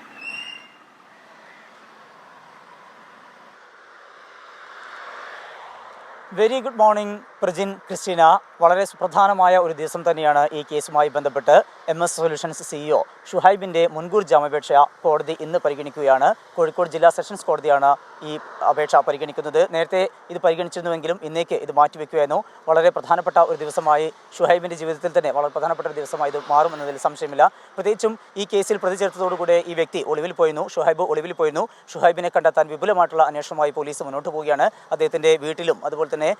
S5: Very good morning Prajin, Christina. വളരെ സുപ്രധാനമായ ഒരു ദിവസം തന്നെയാണ് ഈ കേസുമായി ബന്ധപ്പെട്ട് MS സൊല്യൂഷൻസ് CEO ഷുഹൈബിൻ്റെ മുൻകൂർ ജാമ്യാപേക്ഷ കോടതി ഇന്ന് പരിഗണിക്കുകയാണ്. കോഴിക്കോട് ജില്ലാ സെഷൻസ് കോടതിയാണ് ഈ അപേക്ഷ പരിഗണിക്കുന്നത്. നേരത്തെ ഇത് പരിഗണിച്ചിരുന്നുവെങ്കിലും ഇന്നേക്ക് ഇത് മാറ്റിവെക്കുകയായിരുന്നു. വളരെ പ്രധാനപ്പെട്ട ഒരു ദിവസമായി, ഷുഹൈബിൻ്റെ ജീവിതത്തിൽ തന്നെ വളരെ പ്രധാനപ്പെട്ട ഒരു ദിവസമായി ഇത് മാറുമെന്നതിൽ സംശയമില്ല. പ്രത്യേകിച്ചും ഈ കേസിൽ പ്രതി ചേർത്തതോടുകൂടെ ഈ വ്യക്തി ഒളിവിൽ പോയിരുന്നു, ഷുഹൈബ് ഒളിവിൽ പോയിരുന്നു. ഷുഹൈബിനെ കണ്ടെത്താൻ വിപുലമായിട്ടുള്ള അന്വേഷണവുമായി പോലീസ് മുന്നോട്ട് പോവുകയാണ്. അദ്ദേഹത്തിൻ്റെ വീട്ടിലും അതുപോലെ തന്നെ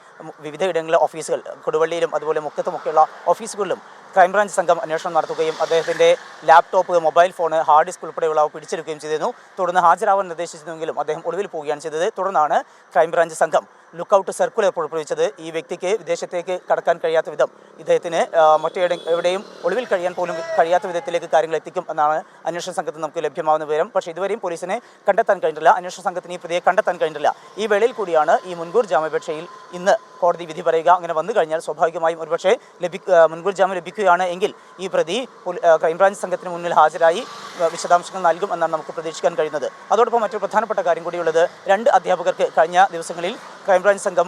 S5: വിവിധ ഇടങ്ങളിലെ ഓഫീസുകൾ, കൊടുവള്ളിയിലും അതുപോലെ മുക്കത്തുമൊക്കെയുള്ള ഓഫീസുകളിലും ക്രൈംബ്രാഞ്ച് സംഘം അന്വേഷണം നടത്തുകയും അദ്ദേഹത്തിൻ്റെ laptop, mobile phone, hard disk ഉൾപ്പെടെയുള്ളവ പിടിച്ചെടുക്കുകയും ചെയ്തിരുന്നു. തുടർന്ന് ഹാജരാവാൻ നിർദ്ദേശിച്ചിരുന്നെങ്കിലും അദ്ദേഹം ഒളിവിൽ പോവുകയാണ് ചെയ്തത്. തുടർന്നാണ് ക്രൈംബ്രാഞ്ച് സംഘം ലുക്കൌട്ട് സർക്കുലർ പുറപ്പെടുവിച്ചത്. ഈ വ്യക്തിക്ക് വിദേശത്തേക്ക് കടക്കാൻ കഴിയാത്ത വിധം, ഇദ്ദേഹത്തിന് എവിടെയും ഒളിവിൽ കഴിയാൻ പോലും കഴിയാത്ത വിധത്തിലേക്ക് കാര്യങ്ങൾ എത്തിക്കും എന്നാണ് അന്വേഷണ സംഘത്തിന് നമുക്ക് ലഭ്യമാകുന്ന വിവരം. പക്ഷേ ഇതുവരെയും പോലീസിനെ കണ്ടെത്താൻ കഴിഞ്ഞിട്ടില്ല, അന്വേഷണ സംഘത്തിന് ഈ പ്രതിയെ കണ്ടെത്താൻ കഴിഞ്ഞിട്ടില്ല. ഈ വേളയിൽ കൂടിയാണ് ഈ മുൻകൂർ ജാമ്യാപേക്ഷയിൽ ഇന്ന് കോടതി വിധി പറയുക. അങ്ങനെ വന്നു കഴിഞ്ഞാൽ സ്വാഭാവികമായും ഒരുപക്ഷെ മുൻകൂർ ജാമ്യം ലഭിക്കുകയാണ് എങ്കിൽ ഈ പ്രതി ക്രൈംബ്രാഞ്ച് സംഘത്തിന് മുന്നിൽ ഹാജരായി വിശദാംശങ്ങൾ നൽകും എന്നാണ് നമുക്ക് പ്രതീക്ഷിക്കാൻ കഴിയുന്നത്. അതോടൊപ്പം മറ്റൊരു പ്രധാനപ്പെട്ട കാര്യം കൂടിയുള്ളത്, 2 അധ്യാപകർക്ക് കഴിഞ്ഞ ദിവസങ്ങളിൽ ക്രൈംബ്രാഞ്ച് സംഘം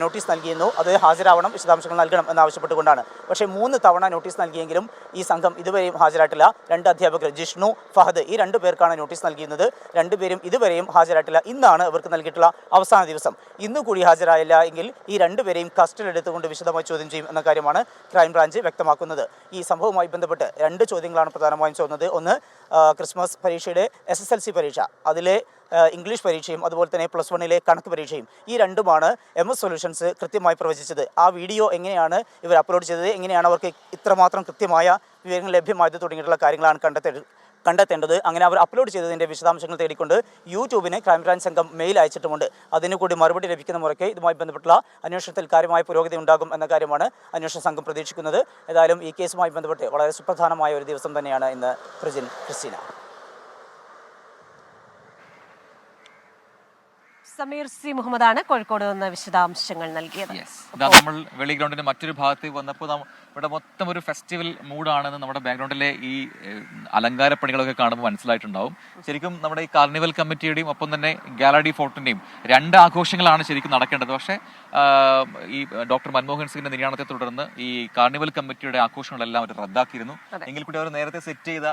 S5: നോട്ടീസ് നൽകിയിരുന്നു. അത് ഹാജരാവണം, വിശദാംശങ്ങൾ നൽകണം എന്നാവശ്യപ്പെട്ടുകൊണ്ടാണ്. പക്ഷേ 3 തവണ നോട്ടീസ് നൽകിയെങ്കിലും ഈ സംഘം ഇതുവരെയും ഹാജരായിട്ടില്ല. 2 അധ്യാപകർ ജിഷ്ണു, ഫഹദ്, ഈ 2 പേർക്കാണ് നോട്ടീസ് നൽകിയിരുന്നത്. 2 പേരും ഇതുവരെയും ഹാജരായിട്ടില്ല. ഇന്നാണ് ഇവർക്ക് നൽകിയിട്ടുള്ള അവസാന ദിവസം. ഇന്ന് കൂടി ഹാജരായില്ല എങ്കിൽ ഈ 2 പേരെയും കസ്റ്റഡിയിൽ എടുത്തുകൊണ്ട് വിശദമായി ചോദ്യം ചെയ്യും എന്ന കാര്യമാണ് ക്രൈംബ്രാഞ്ച് വ്യക്തമാക്കുന്നത്. ഈ സംഭവവുമായി ബന്ധപ്പെട്ട് 2 ചോദ്യങ്ങളാണ് പ്രധാനമായും ചോദിക്കുന്നത്. ഒന്ന്, ക്രിസ്മസ് പരീക്ഷയുടെ SSLC പരീക്ഷ, അതിലെ ഇംഗ്ലീഷ് പരീക്ഷയും അതുപോലെ തന്നെ +1 കണക്ക് പരീക്ഷയും, ഈ 2മാണ് MS സൊല്യൂഷൻസ് കൃത്യമായി പ്രവചിച്ചത്. ആ വീഡിയോ എങ്ങനെയാണ് ഇവർ അപ്ലോഡ് ചെയ്തത്, എങ്ങനെയാണ് അവർക്ക് ഇത്രമാത്രം കൃത്യമായ വിവരങ്ങൾ ലഭ്യമായത് തുടങ്ങിയിട്ടുള്ള കാര്യങ്ങളാണ് കണ്ടെത്തേണ്ടത്. അങ്ങനെ അവർ അപ്ലോഡ് ചെയ്തതിൻ്റെ വിശദാംശങ്ങൾ തേടിക്കൊണ്ട് യൂട്യൂബിന് ക്രൈംബ്രാഞ്ച് സംഘം മെയിൽ അയച്ചിട്ടുമുണ്ട്. അതിന് കൂടി മറുപടി ലഭിക്കുന്ന മുറയ്ക്ക് ഇതുമായി ബന്ധപ്പെട്ടുള്ള അന്വേഷണത്തിൽ കാര്യമായ പുരോഗതി ഉണ്ടാകും എന്ന കാര്യമാണ് അന്വേഷണ സംഘം പ്രതീക്ഷിക്കുന്നത്. ഏതായാലും ഈ കേസുമായി ബന്ധപ്പെട്ട് വളരെ സുപ്രധാനമായ ഒരു ദിവസം തന്നെയാണ് ഇന്ന്. പ്രജിൻ, ക്രിസ്റ്റീന.
S2: സമീർ C. മുഹമ്മദാണ് കോഴിക്കോട് നിന്ന് വിശദാംശങ്ങൾ നൽകിയത്.
S1: നമ്മൾ വെളി ഗ്രൗണ്ടിന്റെ മറ്റൊരു ഭാഗത്തേക്ക് വന്നപ്പോൾ ഇവിടെ മൊത്തം ഒരു ഫെസ്റ്റിവൽ മൂഡാണെന്ന് നമ്മുടെ ബാക്ക്ഗ്രൗണ്ടിലെ ഈ അലങ്കാര പണികളൊക്കെ കാണുമ്പോൾ മനസ്സിലായിട്ടുണ്ടാവും. ശരിക്കും നമ്മുടെ ഈ കാർണിവൽ കമ്മിറ്റിയുടെയും ഒപ്പം തന്നെ ഗാലറി ഫോർട്ടിന്റെയും 2 ആഘോഷങ്ങളാണ് ശരിക്കും നടക്കേണ്ടത്. പക്ഷേ ഈ ഡോക്ടർ മൻമോഹൻ സിംഗിന്റെ നിര്യാണത്തെ തുടർന്ന് ഈ കാർണിവൽ കമ്മിറ്റിയുടെ ആഘോഷങ്ങളെല്ലാം അവർ റദ്ദാക്കിയിരുന്നു. എങ്കിൽ കൂടി അവർ നേരത്തെ സെറ്റ് ചെയ്ത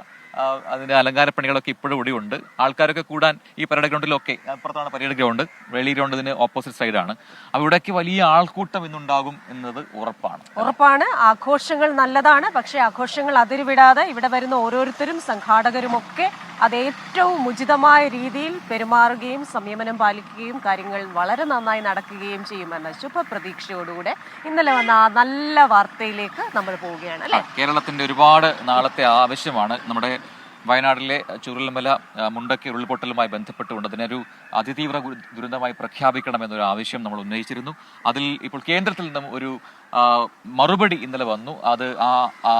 S1: അതിന്റെ അലങ്കാര പണികളൊക്കെ ഇപ്പോഴും ഇവിടെ ഉണ്ട്. ആൾക്കാരൊക്കെ കൂടാൻ ഈ പരേഡ് ഗ്രൗണ്ടിലൊക്കെ, അപ്പുറത്താണ് പരേഡ് ഗ്രൗണ്ട്, വെളി ഗ്രൗണ്ടിന് ഓപ്പോസിറ്റ് സൈഡാണ്. അവിടേക്ക് വലിയ ആൾക്കൂട്ടം ഇന്നുണ്ടാകും എന്നത് ഉറപ്പാണ്.
S2: ആഘോഷങ്ങൾ നല്ലതാണ്, പക്ഷേ ആഘോഷങ്ങൾ അതിരുവിടാതെ ഇവിടെ വരുന്ന ഓരോരുത്തരും സംഘാടകരുമൊക്കെ അത് ഏറ്റവും ഉചിതമായ രീതിയിൽ പെരുമാറുകയും സംയമനം പാലിക്കുകയും കാര്യങ്ങൾ വളരെ നന്നായി നടക്കുകയും ചെയ്യുമെന്ന ശുഭപ്രതീക്ഷയോടുകൂടെ ഇന്നലെ വന്ന ആ നല്ല വാർത്തയിലേക്ക് നമ്മൾ പോവുകയാണ് അല്ലേ?
S1: കേരളത്തിന്റെ ഒരുപാട് നാളത്തെ ആവശ്യമാണ് നമ്മുടെ വയനാട്ടിലെ ചുരുളമല മുണ്ടക്കി ഉരുൾപൊട്ടലുമായി ബന്ധപ്പെട്ടുകൊണ്ട് അതിനൊരു അതിതീവ്ര ദുരന്തമായി പ്രഖ്യാപിക്കണമെന്നൊരു ആവശ്യം നമ്മൾ ഉന്നയിച്ചിരുന്നു. അതിൽ ഇപ്പോൾ കേന്ദ്രത്തിൽ നിന്നും ഒരു മറുപടി ഇന്നലെ വന്നു. അത് ആ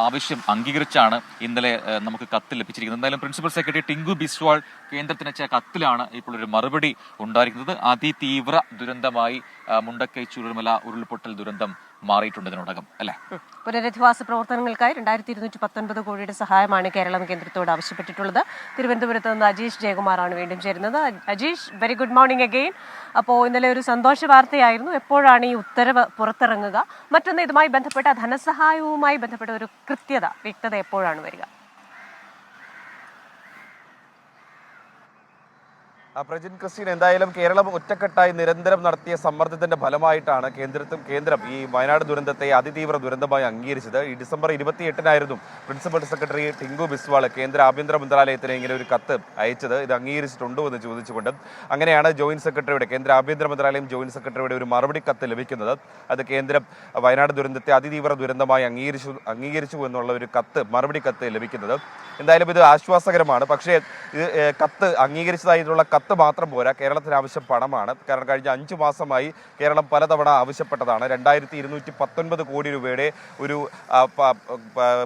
S1: ആവശ്യം അംഗീകരിച്ചാണ് ഇന്നലെ നമുക്ക് കത്ത് ലഭിച്ചിരിക്കുന്നത്. എന്തായാലും പ്രിൻസിപ്പൽ സെക്രട്ടറി ടിങ്കു ബിസ്വാൾ കേന്ദ്രത്തിന് അയച്ച കത്തിലാണ് ഇപ്പോൾ ഒരു മറുപടി ഉണ്ടായിരിക്കുന്നത്. അതിതീവ്ര ദുരന്തമായി മുണ്ടക്കൈ ചുരുളമല ഉരുൾപൊട്ടൽ ദുരന്തം മാറിയിട്ടുണ്ട് ഇതിനോടകം അല്ലേ?
S2: പുനരധിവാസ പ്രവർത്തനങ്ങൾക്കായി 2219 കോടിയുടെ സഹായമാണ് കേരളം കേന്ദ്രത്തോട് ആവശ്യപ്പെട്ടിട്ടുള്ളത്. തിരുവനന്തപുരത്ത് നിന്ന് അജീഷ് ജയകുമാറാണ് വീണ്ടും ചേരുന്നത്. Ajeesh, very good morning again. അപ്പോൾ ഇന്നലെ ഒരു സന്തോഷ വാർത്തയായിരുന്നു. എപ്പോഴാണ് ഈ ഉത്തരവ് പുറത്തിറങ്ങുക? മറ്റൊന്ന്, ഇതുമായി ബന്ധപ്പെട്ട ധനസഹായവുമായി ബന്ധപ്പെട്ട ഒരു വ്യക്തത എപ്പോഴാണ് വരിക?
S6: പ്രജിൻ ക്രിസ്റ്റീൻ, എന്തായാലും കേരളം ഒറ്റക്കെട്ടായി നിരന്തരം നടത്തിയ സമ്മർദ്ദത്തിന്റെ ഫലമായിട്ടാണ് കേന്ദ്രം ഈ വയനാട് ദുരന്തത്തെ അതിതീവ്ര ദുരന്തമായി അംഗീകരിച്ചത്. ഈ ഡിസംബർ 28-നായിരുന്നു പ്രിൻസിപ്പൽ സെക്രട്ടറി ടിങ്കു ബിസ്വാൾ കേന്ദ്ര ആഭ്യന്തര മന്ത്രാലയത്തിന് ഇങ്ങനെ ഒരു കത്ത് അയച്ചത്. ഇത് അംഗീകരിച്ചിട്ടുണ്ടോ എന്ന് ചോദിച്ചുകൊണ്ട്. അങ്ങനെയാണ് കേന്ദ്ര ആഭ്യന്തര മന്ത്രാലയം ജോയിന്റ് സെക്രട്ടറിയുടെ ഒരു മറുപടി കത്ത് ലഭിക്കുന്നത്. അത് കേന്ദ്രം വയനാട് ദുരന്തത്തെ അതിതീവ്ര ദുരന്തമായി അംഗീകരിച്ചു എന്നുള്ള ഒരു മറുപടി കത്ത് ലഭിക്കുന്നത്. എന്തായാലും ഇത് ആശ്വാസകരമാണ്. പക്ഷേ ഇത് കത്ത് അംഗീകരിച്ചതായിട്ടുള്ള കത്ത് മാത്രം പോരാ, കേരളത്തിന് ആവശ്യം പണമാണ്. കാരണം കഴിഞ്ഞ 5 മാസമായി കേരളം പലതവണ ആവശ്യപ്പെട്ടതാണ് 2219 കോടി രൂപയുടെ ഒരു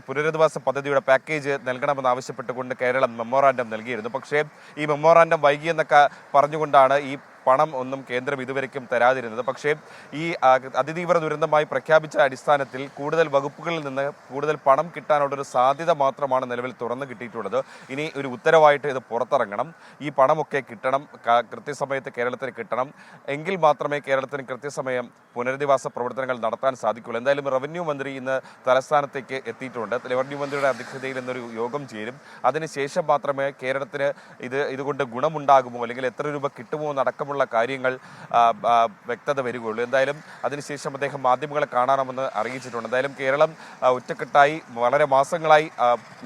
S6: പുനരധിവാസ പദ്ധതിയുടെ പാക്കേജ് നൽകണമെന്ന് ആവശ്യപ്പെട്ടുകൊണ്ട് കേരളം മെമ്മോറാണ്ടം നൽകിയിരുന്നു. പക്ഷേ ഈ മെമ്മോറാണ്ടം വൈകിയെന്നൊക്കെ പറഞ്ഞുകൊണ്ടാണ് ഈ പണം ഒന്നും കേന്ദ്രം ഇതുവരെയ്ക്കും തരാതിരുന്നത്. പക്ഷേ ഈ അതിതീവ്ര ദുരന്തമായി പ്രഖ്യാപിച്ച അടിസ്ഥാനത്തിൽ കൂടുതൽ വകുപ്പുകളിൽ നിന്ന് കൂടുതൽ പണം കിട്ടാനുള്ളൊരു സാധ്യത മാത്രമാണ് നിലവിൽ തുറന്നു കിട്ടിയിട്ടുള്ളത്. ഇനി ഒരു ഉത്തരവായിട്ട് ഇത് പുറത്തിറങ്ങണം. ഈ പണമൊക്കെ കിട്ടണം, കൃത്യസമയത്ത് കേരളത്തിന് കിട്ടണം. എങ്കിൽ മാത്രമേ കേരളത്തിന് കൃത്യസമയം പുനരധിവാസ പ്രവർത്തനങ്ങൾ നടത്താൻ സാധിക്കുള്ളൂ. എന്തായാലും റവന്യൂ മന്ത്രി ഇന്ന് തലസ്ഥാനത്തേക്ക് എത്തിയിട്ടുണ്ട്. റവന്യൂ മന്ത്രിയുടെ അധ്യക്ഷതയിൽ ഇന്നൊരു യോഗം ചേരും. അതിനുശേഷം മാത്രമേ കേരളത്തിന് ഇതുകൊണ്ട് ഗുണമുണ്ടാകുമോ അല്ലെങ്കിൽ എത്ര രൂപ കിട്ടുമോ എന്നടക്കമുള്ള കാര്യങ്ങൾ വ്യക്തത വരികയുള്ളൂ. എന്തായാലും അതിനുശേഷം അദ്ദേഹം മാധ്യമങ്ങളെ കാണാമെന്ന് അറിയിച്ചിട്ടുണ്ട്. എന്തായാലും കേരളം ഒറ്റക്കെട്ടായി വളരെ മാസങ്ങളായി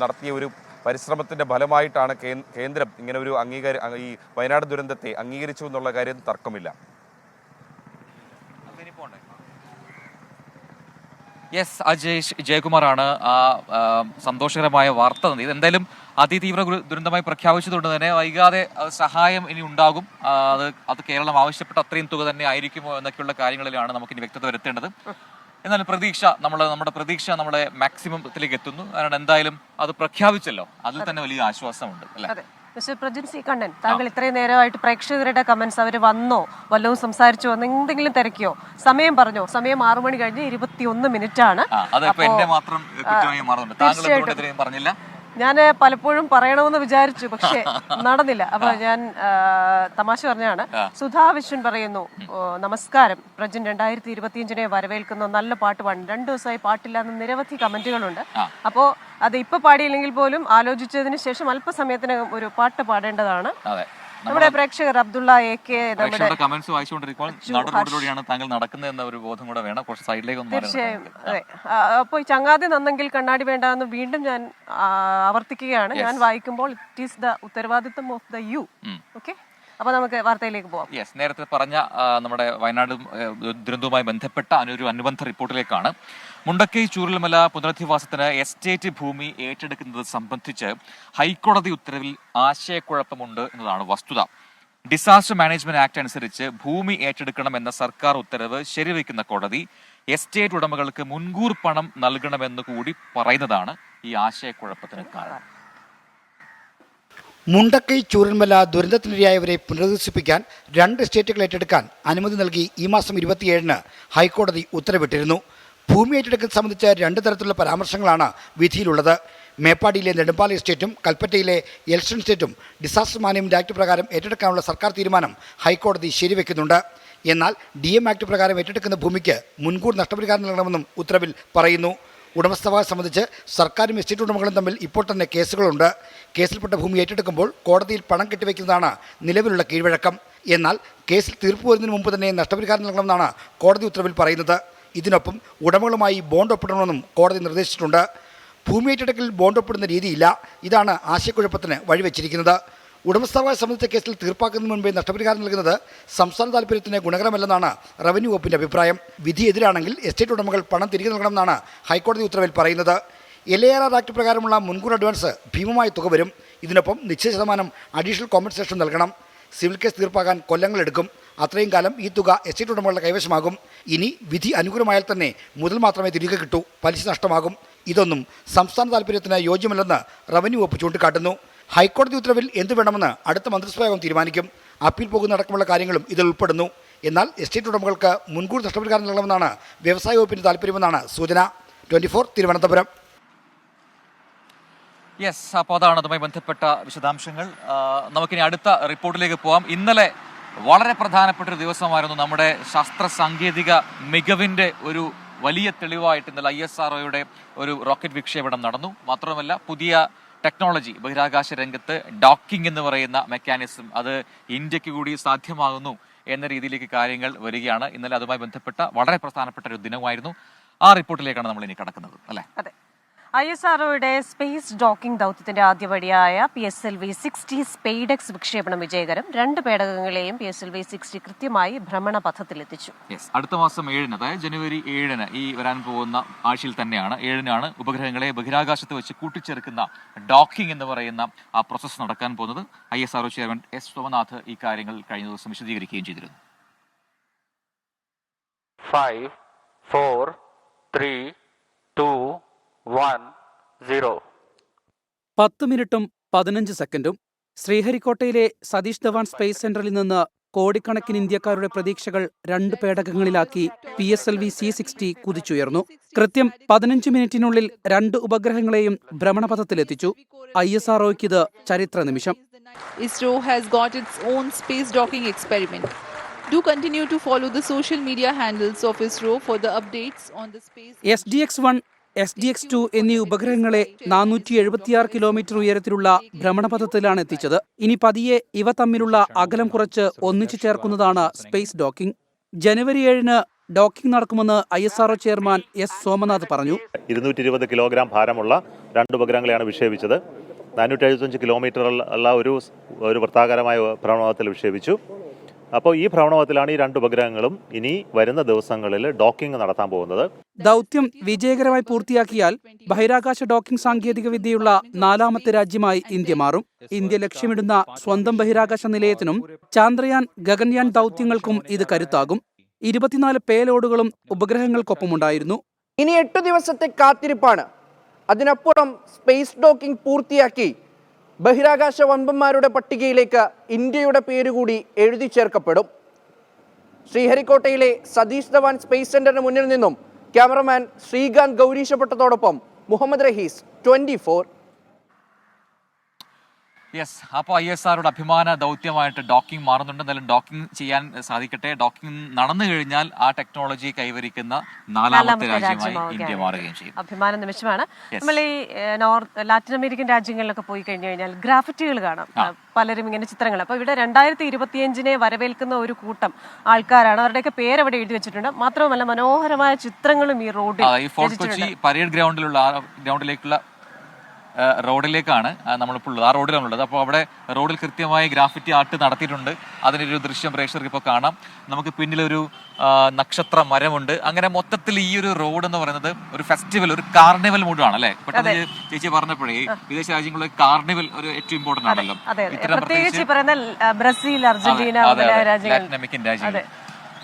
S6: നടത്തിയ ഒരു പരിശ്രമത്തിന്റെ ഫലമായിട്ടാണ് കേന്ദ്രം ഇങ്ങനെ ഒരു ഈ വയനാട് ദുരന്തത്തെ അംഗീകരിച്ചു എന്നുള്ള കാര്യം തർക്കമില്ല.
S1: യെസ്, അജേഷ് ജയകുമാറാണ് ആ സന്തോഷകരമായ വാർത്ത. എന്തായാലും അതിതീവ്ര ദുരന്തമായി പ്രഖ്യാപിച്ചതുകൊണ്ട് തന്നെ വൈകാതെ സഹായം ഇനി ഉണ്ടാകും. അത് കേരളം ആവശ്യപ്പെട്ട അത്രയും തുക തന്നെ ആയിരിക്കുമോ എന്നൊക്കെയുള്ള കാര്യങ്ങളിലാണ് നമുക്കിനി വ്യക്തത വരുത്തേണ്ടത്. എന്നാലും നമ്മുടെ പ്രതീക്ഷ നമ്മുടെ മാക്സിമത്തിലേക്ക് എത്തുന്നു. കാരണം എന്തായാലും അത് പ്രഖ്യാപിച്ചല്ലോ, അതിൽ തന്നെ വലിയ ആശ്വാസമുണ്ട് അല്ലേ?
S2: മിസ്റ്റർ പ്രജിൻ സി കണ്ണൻ, താങ്കൾ ഇത്രയും നേരമായിട്ട് പ്രേക്ഷകരുടെ കമന്റ്സ് അവർ വന്നോ, വല്ലതും സംസാരിച്ചോ, എന്തെങ്കിലും തിരക്കിയോ? സമയം പറഞ്ഞോ? സമയം 6 മണി കഴിഞ്ഞ് 21 മിനിറ്റാണ്.
S1: പറഞ്ഞില്ല.
S2: ഞാൻ പലപ്പോഴും പറയണമെന്ന് വിചാരിച്ചു, പക്ഷെ നടന്നില്ല. അപ്പൊ ഞാൻ തമാശ പറഞ്ഞാണ്. സുധാ വിശ്വൻ പറയുന്നു, നമസ്കാരം പ്രജിൻ, 2025-നെ വരവേൽക്കുന്ന നല്ല പാട്ട് പാടും. 2 ദിവസമായി പാട്ടില്ലാന്ന് നിരവധി കമന്റുകളുണ്ട്. അപ്പോ അത് ഇപ്പൊ പാടിയില്ലെങ്കിൽ പോലും ആലോചിച്ചതിന് ശേഷം അല്പസമയത്തിനകം ഒരു പാട്ട് പാടേണ്ടതാണ്. നമ്മുടെ പ്രേക്ഷകർ അബ്ദുള്ള AK
S1: കമന്റ്സ് വായിച്ചുകൊണ്ടിരിക്കുമ്പോൾ നാടുകളിലൂടെയാണ് താങ്കൾ നടക്കുന്നത് എന്ന ഒരു ബോധം കൂടെ വേണം. കുറച്ച് സൈഡിലേക്ക്
S2: തീർച്ചയായും. അതെ, അപ്പോൾ ഈ ചങ്ങാതി നന്നെങ്കിൽ കണ്ണാടി വേണ്ട എന്ന് വീണ്ടും ഞാൻ ആവർത്തിക്കുകയാണ്. ഞാൻ വായിക്കുമ്പോൾ ഇറ്റ് ഈസ് ദ ഉത്തരവാദിത്വം ഓഫ് ദ യു. ഓക്കെ, അപ്പൊ നമുക്ക് വാർത്തയിലേക്ക് പോവാം.
S1: യെസ്, നേരത്തെ പറഞ്ഞ നമ്മുടെ വയനാട് ദുരന്തവുമായി ബന്ധപ്പെട്ട ഒരു അനുബന്ധ റിപ്പോർട്ടിലേക്കാണ്. മുണ്ടക്കൈ ചൂരൽമല പുനരധിവാസത്തിന് എസ്റ്റേറ്റ് ഭൂമി ഏറ്റെടുക്കുന്നത് സംബന്ധിച്ച് ഹൈക്കോടതി ഉത്തരവിൽ ആശയക്കുഴപ്പമുണ്ട് എന്നതാണ് വസ്തുത. ഡിസാസ്റ്റർ മാനേജ്മെന്റ് ആക്ട് അനുസരിച്ച് ഭൂമി ഏറ്റെടുക്കണമെന്ന സർക്കാർ ഉത്തരവ് ശരിവയ്ക്കുന്ന കോടതി എസ്റ്റേറ്റ് ഉടമകൾക്ക് മുൻകൂർ പണം നൽകണമെന്ന് കൂടി പറയുന്നതാണ് ഈ ആശയക്കുഴപ്പത്തിന് കാരണം.
S7: മുണ്ടക്കൈ ചൂരൽമല ദുരന്തത്തിനിരയായവരെ പുനരധിവസിപ്പിക്കാൻ 2 എസ്റ്റേറ്റുകൾ ഏറ്റെടുക്കാൻ അനുമതി നൽകി ഈ മാസം 27-ന് ഹൈക്കോടതി ഉത്തരവിട്ടിരുന്നു. ഭൂമി ഏറ്റെടുക്കൽ സംബന്ധിച്ച് 2 തരത്തിലുള്ള പരാമർശങ്ങളാണ് വിധിയിലുള്ളത്. മേപ്പാടിയിലെ നെടുമ്പാല എസ്റ്റേറ്റും കൽപ്പറ്റയിലെ എൽസ്റ്റൺ എസ്റ്റേറ്റും ഡിസാസ്റ്റർ മാനേജ്മെന്റ് ആക്ട് പ്രകാരം ഏറ്റെടുക്കാനുള്ള സർക്കാർ തീരുമാനം ഹൈക്കോടതി ശരിവെക്കുന്നുണ്ട്. എന്നാൽ DM ആക്ട് പ്രകാരം ഏറ്റെടുക്കുന്ന ഭൂമിക്ക് മുൻകൂർ നഷ്ടപരിഹാരം നൽകണമെന്നും ഉത്തരവിൽ പറയുന്നു. ഉടമസ്ഥാവകാശം സംബന്ധിച്ച് സർക്കാരും എസ്റ്റേറ്റ് ഉടമകളും തമ്മിൽ ഇപ്പോൾ തന്നെ കേസുകളുണ്ട്. കേസിൽപ്പെട്ട ഭൂമി ഏറ്റെടുക്കുമ്പോൾ കോടതിയിൽ പണം കെട്ടിവെക്കുന്നതാണ് നിലവിലുള്ള കീഴ്വഴക്കം. എന്നാൽ കേസിൽ തീർപ്പ് വരുന്നതിന് മുമ്പ് തന്നെ നഷ്ടപരിഹാരം നൽകണമെന്നാണ് കോടതി ഉത്തരവിൽ പറയുന്നത്. ഇതിനൊപ്പം ഉടമകളുമായി ബോണ്ട് ഒപ്പിടണമെന്നും കോടതി നിർദ്ദേശിച്ചിട്ടുണ്ട്. ഭൂമി ഏറ്റെടുക്കലിൽ ബോണ്ട് ഒപ്പിടുന്ന രീതിയില്ല. ഇതാണ് ആശയക്കുഴപ്പത്തിന് വഴിവെച്ചിരിക്കുന്നത്. ഉടമസ്ഥാവകാശം സംബന്ധിച്ച കേസിൽ തീർപ്പാക്കുന്നതിന് മുൻപേ നഷ്ടപരിഹാരം നൽകുന്നത് സംസ്ഥാന താൽപര്യത്തിന് ഗുണകരമല്ലെന്നാണ് റവന്യൂ വകുപ്പിന്റെ അഭിപ്രായം. വിധി എതിരാണെങ്കിൽ എസ്റ്റേറ്റ് ഉടമകൾ പണം തിരികെ നൽകണമെന്നാണ് ഹൈക്കോടതി ഉത്തരവിൽ പറയുന്നത്. LAR ആക്ട് പ്രകാരമുള്ള മുൻകൂർ അഡ്വാൻസ് ഭീമമായ തുക വരും. ഇതിനൊപ്പം നിശ്ചിത ശതമാനം അഡീഷണൽ കോമ്പൻസേഷൻ നൽകണം. സിവിൽ കേസ് തീർപ്പാക്കാൻ കൊല്ലങ്ങളെടുക്കും. അത്രയും കാലം ഈ തുക എസ്റ്റേറ്റ് ഉടമകളുടെ കൈവശമാകും. ഇനി വിധി അനുകൂലമായാൽ തന്നെ മുതൽ മാത്രമേ തിരികെ കിട്ടൂ, പലിശ നഷ്ടമാകും. ഇതൊന്നും സംസ്ഥാന താൽപര്യത്തിന് യോജ്യമല്ലെന്ന് റവന്യൂ വകുപ്പ് ചൂണ്ടിക്കാട്ടുന്നു. ഹൈക്കോടതി ഉത്തരവിൽ എന്ത് വേണമെന്ന് അടുത്ത മന്ത്രിസഭാ യോഗം തീരുമാനിക്കും. അപ്പീൽ പോകുന്ന അടക്കമുള്ള കാര്യങ്ങളും ഇതിൽ ഉൾപ്പെടുന്നു. എന്നാൽ എസ്റ്റേറ്റ് ഉടമകൾക്ക് മുൻകൂർ നഷ്ടപരിഹാരം നൽകണമെന്നാണ് വ്യവസായ വകുപ്പിന്റെ താല്പര്യമെന്നാണ് സൂചന. 24 തിരുവനന്തപുരം.
S1: യെസ്, അപ്പോൾ അതാണ് അതുമായി ബന്ധപ്പെട്ട വിശദാംശങ്ങൾ. നമുക്കിനി അടുത്ത റിപ്പോർട്ടിലേക്ക് പോവാം. ഇന്നലെ വളരെ പ്രധാനപ്പെട്ട ഒരു ദിവസമായിരുന്നു. നമ്മുടെ ശാസ്ത്ര സാങ്കേതിക മികവിന്റെ ഒരു വലിയ തെളിവായിട്ട് ഇന്നലെ ISROയുടെ ഒരു റോക്കറ്റ് വിക്ഷേപണം നടന്നു. മാത്രമല്ല, പുതിയ ടെക്നോളജി ബഹിരാകാശ രംഗത്ത് ഡോക്കിംഗ് എന്ന് പറയുന്ന മെക്കാനിസം അത് ഇന്ത്യക്ക് കൂടി സാധ്യമാകുന്നു എന്ന രീതിയിലേക്ക് കാര്യങ്ങൾ വരികയാണ്. ഇന്നലെ അതുമായി ബന്ധപ്പെട്ട വളരെ പ്രധാനപ്പെട്ട ഒരു ദിനമായിരുന്നു. ആ റിപ്പോർട്ടിലേക്കാണ് നമ്മൾ ഇനി കടക്കുന്നത്, അല്ലേ?
S2: അതെ. ISROയുടെ സ്പേസ് ഡോക്കിംഗ് ദൗത്യത്തിന്റെ ആദ്യപടിയായ PSLV-60 സ്പെയ്ഡെക്സ് വിക്ഷേപണം വിജയകരം. 2 പേടകങ്ങളെയും PSLV-60 കൃത്യമായി ഭ്രമണപഥത്തിലെത്തിച്ചു.
S1: അടുത്ത മാസം 7-ന്, അതായത് ജനുവരി 7-ന്, ഈ വരാൻ പോകുന്ന ആഴ്ചയിൽ തന്നെയാണ് 7-നാണ് ഉപഗ്രഹങ്ങളെ ബഹിരാകാശത്ത് വെച്ച് കൂട്ടിച്ചേർക്കുന്ന ഡോക്കിംഗ് എന്ന് പറയുന്ന ആ പ്രോസസ്സ് നടക്കാൻ പോകുന്നത്. ISRO chairman S. സോമനാഥ് ഈ കാര്യങ്ങൾ കഴിഞ്ഞ ദിവസം വിശദീകരിക്കുകയും ചെയ്തിരുന്നു.
S8: 5, 4, 3, 2, 1, 0.
S9: 10 മിനിറ്റും 15 സെക്കൻഡും. ശ്രീഹരിക്കോട്ടയിലെ സതീഷ് ധവാൻ സ്പേസ് സെന്ററിൽ നിന്ന് കോടിക്കണക്കിന് ഇന്ത്യക്കാരുടെ പ്രതീക്ഷകൾ 2 പേടകങ്ങളിലാക്കി PSLV-C60 കുതിച്ചുയർന്നു. കൃത്യം 15 മിനിറ്റിനുള്ളിൽ 2 ഉപഗ്രഹങ്ങളെയും ഭ്രമണപഥത്തിലെത്തിച്ചു. ISROയ്ക്ക് ഇത് ചരിത്ര നിമിഷം.
S10: ISRO has got its own space docking experiment. Do continue to follow the social media handles of ISRO for the updates on the space.
S9: SDX-1, SDX-2 എന്നീ ഉപഗ്രഹങ്ങളെ 476 കിലോമീറ്റർ ഉയരത്തിലുള്ള ഭ്രമണപഥത്തിലാണ് എത്തിച്ചത്. ഇനി പതിയെ ഇവ തമ്മിലുള്ള അകലം കുറച്ച് ഒന്നിച്ചു ചേർക്കുന്നതാണ് സ്പേസ് ഡോക്കിംഗ്. ജനുവരി 7-ന് ഡോക്കിംഗ് നടക്കുമെന്ന് ISRO ചെയർമാൻ S. സോമനാഥ് പറഞ്ഞു.
S11: 220 കിലോഗ്രാം ഭാരമുള്ള 2 ഉപഗ്രഹങ്ങളെയാണ് വിക്ഷേപിച്ചത്. 475 കിലോമീറ്റർ ഉള്ള ഒരു വൃത്താകാരമായ ഭ്രമണപഥത്തിൽ വിക്ഷേപിച്ചു. അപ്പോൾ ഈ ഭ്രമണപഥത്തിലാണ് ഈ 2 ഉപഗ്രഹങ്ങളും ഇനി വരുന്ന ദിവസങ്ങളിൽ ഡോക്കിംഗ് നടത്താൻ പോകുന്നത്.
S9: ദൗത്യം വിജയകരമായി പൂർത്തിയാക്കിയാൽ ബഹിരാകാശ ഡോക്കിംഗ് സാങ്കേതിക വിദ്യയുള്ള 4ാമത്തെ രാജ്യമായി ഇന്ത്യ മാറും. ഇന്ത്യ ലക്ഷ്യമിടുന്ന സ്വന്തം ബഹിരാകാശ നിലയത്തിനും ചാന്ദ്രയാൻ, ഗഗൻയാൻ ദൗത്യങ്ങൾക്കും ഇത് കരുത്താകും. 24 പേലോഡുകളും ഉപഗ്രഹങ്ങൾക്കൊപ്പമുണ്ടായിരുന്നു.
S12: ഇനി 8 ദിവസത്തെ കാത്തിരിപ്പാണ്. അതിനപ്പുറം സ്പേസ് ഡോക്കിംഗ് പൂർത്തിയാക്കി ബഹിരാകാശ വമ്പന്മാരുടെ പട്ടികയിലേക്ക് ഇന്ത്യയുടെ പേരുകൂടി എഴുതി ചേർക്കപ്പെടും. ശ്രീഹരിക്കോട്ടയിലെ സതീഷ് ധവാൻ സ്പേസ് സെന്ററിന് മുന്നിൽ നിന്നും ക്യാമറമാൻ ശ്രീകാന്ത് ഗൗരീശപ്പെട്ടതോടൊപ്പം മുഹമ്മദ് റഹീസ്, 24.
S1: യെസ്, അപ്പോൾ ISROയുടെ അഭിമാന ദൗത്യമായിട്ട് ഡോക്കിംഗ് മാറുന്നുണ്ട്. എന്തായാലും ഡോക്കിംഗ് ചെയ്യാൻ സാധിക്കട്ടെ. ഡോക്കിംഗ് നടന്നു കഴിഞ്ഞാൽ ആ ടെക്നോളജി കൈവരിക്കുന്ന 4ാമത്തെ രാജ്യമായി ഇന്ത്യ മാറുകയും ചെയ്യും.
S2: അഭിമാന നിമിഷമാണ്. നമ്മൾ ഈ ലാറ്റിൻ അമേരിക്കൻ രാജ്യങ്ങളിലൊക്കെ പോയി കഴിഞ്ഞു കഴിഞ്ഞാൽ ഗ്രാഫിറ്റികൾ കാണാം. പലരും ഇങ്ങനെ ചിത്രങ്ങൾ. അപ്പോൾ ഇവിടെ 2025-നെ വരവേൽക്കുന്ന ഒരു കൂട്ടം ആൾക്കാരാണ്. അവരുടെയൊക്കെ പേര് അവിടെ എഴുതി വെച്ചിട്ടുണ്ട്. മാത്രമല്ല മനോഹരമായ ചിത്രങ്ങളും ഈ റോഡിൽ.
S1: ഈ ഫോർട്ട് കൊച്ചി പരേഡ് ഗ്രൗണ്ടിലുള്ള ഗ്രൗണ്ടിലേക്കുള്ള റോഡിലേക്കാണ് നമ്മളിപ്പോൾ ഉള്ളത്. ആ റോഡിലാണുള്ളത്. അപ്പോൾ അവിടെ റോഡിൽ കൃത്യമായി ഗ്രാഫിറ്റി ആർട്ട് നടത്തിയിട്ടുണ്ട്. അതിനൊരു ദൃശ്യം പ്രേക്ഷകർക്ക് ഇപ്പോൾ കാണാം. നമുക്ക് പിന്നിലൊരു നക്ഷത്ര മരമുണ്ട്. അങ്ങനെ മൊത്തത്തിൽ ഈ ഒരു റോഡ് എന്ന് പറയുന്നത് ഒരു ഫെസ്റ്റിവൽ, ഒരു കാർണിവൽ മൂഡാണ്, അല്ലേ? പെട്ടെന്ന് ചേച്ചി പറഞ്ഞപ്പോഴേ വിദേശ രാജ്യങ്ങളിലെ കാർണിവൽ ഒരു ഏറ്റവും ഇമ്പോർട്ടന്റ് ആണല്ലോ.
S2: ബ്രസീൽ, അർജന്റീന,
S1: ലാറ്റിൻ അമേരിക്കൻ രാജ്യങ്ങൾ.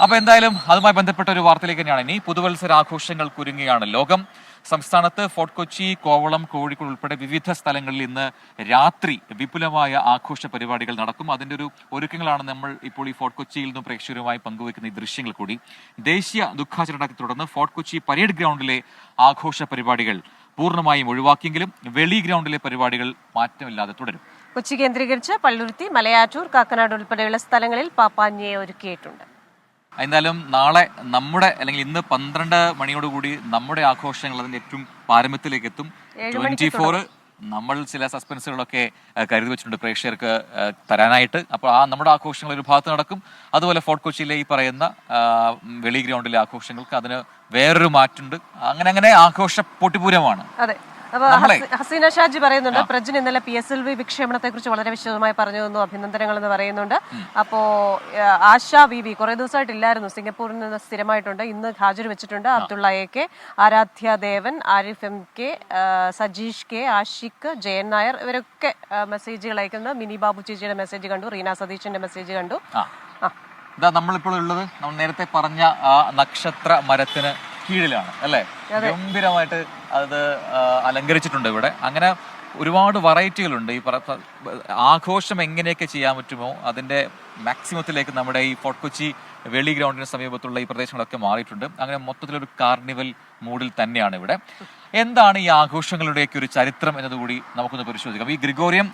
S1: അപ്പൊ എന്തായാലും അതുമായി ബന്ധപ്പെട്ട ഒരു വാർത്തയിലേക്ക് തന്നെയാണ് ഇനി. പുതുവത്സരാഘോഷങ്ങൾ കുരുങ്ങുകയാണ് ലോകം. സംസ്ഥാനത്ത് ഫോർട്ട് കൊച്ചി, കോവളം, കോഴിക്കോട് ഉൾപ്പെടെ വിവിധ സ്ഥലങ്ങളിൽ ഇന്ന് രാത്രി വിപുലമായ ആഘോഷ പരിപാടികൾ നടക്കും. അതിന്റെ ഒരു ഒരുക്കങ്ങളാണ് നമ്മൾ ഇപ്പോൾ ഈ ഫോർട്ട് കൊച്ചിയിൽ നിന്നും പ്രേക്ഷകരുമായി പങ്കുവെക്കുന്ന ഈ ദൃശ്യങ്ങൾ കൂടി. ദേശീയ ദുഃഖാചരണത്തെ തുടർന്ന് ഫോർട്ട് കൊച്ചി പരേഡ് ഗ്രൗണ്ടിലെ ആഘോഷ പരിപാടികൾ പൂർണ്ണമായും ഒഴിവാക്കിയെങ്കിലും വെളി ഗ്രൗണ്ടിലെ പരിപാടികൾ മാറ്റമില്ലാതെ തുടരും.
S2: കൊച്ചി കേന്ദ്രീകരിച്ച് പള്ളുരുത്തി, മലയാറ്റൂർ, കാക്കനാട് ഉൾപ്പെടെയുള്ള സ്ഥലങ്ങളിൽ പാപ്പാഞ്ഞിയെ ഒരുക്കിയിട്ടുണ്ട്.
S1: എന്നാലും നാളെ നമ്മുടെ അല്ലെങ്കിൽ ഇന്ന് 12 മണിയോടുകൂടി നമ്മുടെ ആഘോഷങ്ങൾ അതിന്റെ ഏറ്റവും പാരമ്യത്തിലേക്ക് എത്തും. 24 നമ്മൾ ചില സസ്പെൻസുകളൊക്കെ കരുതി വെച്ചിട്ടുണ്ട് പ്രേക്ഷകർക്ക് തരാനായിട്ട്. അപ്പോൾ ആ നമ്മുടെ ആഘോഷങ്ങൾ ഒരു ഭാഗത്ത് നടക്കും. അതുപോലെ ഫോർട്ട് കൊച്ചിയിലെ ഈ പറയുന്ന വെളി ഗ്രൗണ്ടിലെ ആഘോഷങ്ങൾക്ക് അതിന് വേറൊരു മാറ്റുണ്ട്. അങ്ങനെ ആഘോഷ പൊട്ടിപ്പൂരമാണ്.
S2: അതെ. അപ്പൊ ഹസീന ഷാജി പറയുന്നുണ്ട്, പ്രജിൻ ഇന്നലെ PSLV വിക്ഷേപണത്തെ കുറിച്ച് വളരെ വിശദമായി പറഞ്ഞു തന്നു, അഭിനന്ദനങ്ങൾ എന്ന് പറയുന്നുണ്ട്. അപ്പോ ആശ VV കുറെ ദിവസമായിട്ട് ഇല്ലായിരുന്നു, സിംഗപ്പൂരിൽ നിന്ന് സ്ഥിരമായിട്ടുണ്ട്, ഇന്ന് ഹാജർ വെച്ചിട്ടുണ്ട്. അബ്ദുള്ള AK, ആരാധ്യ ദേവൻ, ആരിഫ് MK, സജീഷ് K, ആഷിഖ്, ജയൻ നായർ, ഇവരൊക്കെ മെസ്സേജുകൾ അയക്കുന്നത്. മിനി ബാബു ചേച്ചിയുടെ മെസ്സേജ് കണ്ടു, റീന സതീഷിന്റെ മെസ്സേജ് കണ്ടു.
S1: നമ്മളിപ്പോൾ ഉള്ളത് നമ്മൾ നേരത്തെ പറഞ്ഞ ആ നക്ഷത്ര മരത്തിന് കീഴിലാണ്, അല്ലേ? ഗംഭീരമായിട്ട് അത് അലങ്കരിച്ചിട്ടുണ്ട് ഇവിടെ. അങ്ങനെ ഒരുപാട് വെറൈറ്റികളുണ്ട്. ആഘോഷം എങ്ങനെയൊക്കെ ചെയ്യാൻ പറ്റുമോ അതിന്റെ മാക്സിമത്തിലേക്ക് നമ്മുടെ ഈ ഫോർട്ട് കൊച്ചി വെളി ഗ്രൗണ്ടിന് സമീപത്തുള്ള ഈ പ്രദേശങ്ങളൊക്കെ മാറിയിട്ടുണ്ട്. അങ്ങനെ മൊത്തത്തിലൊരു കാർണിവൽ മൂഡിൽ തന്നെയാണ് ഇവിടെ. എന്താണ് ഈ ആഘോഷങ്ങളുടെയൊക്കെ ഒരു ചരിത്രം എന്നതുകൂടി നമുക്കൊന്ന് പരിശോധിക്കാം. ഈ ഗ്രിഗോറിയം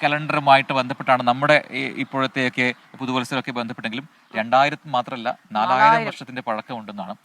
S1: കലണ്ടറുമായിട്ട് ബന്ധപ്പെട്ടാണ് നമ്മുടെ ഇപ്പോഴത്തെയൊക്കെ പുതുവത്സരമൊക്കെ ബന്ധപ്പെട്ടെങ്കിലും 2000 മാത്രമല്ല 4000 വർഷത്തിന്റെ പഴക്കമുണ്ടെന്നാണ്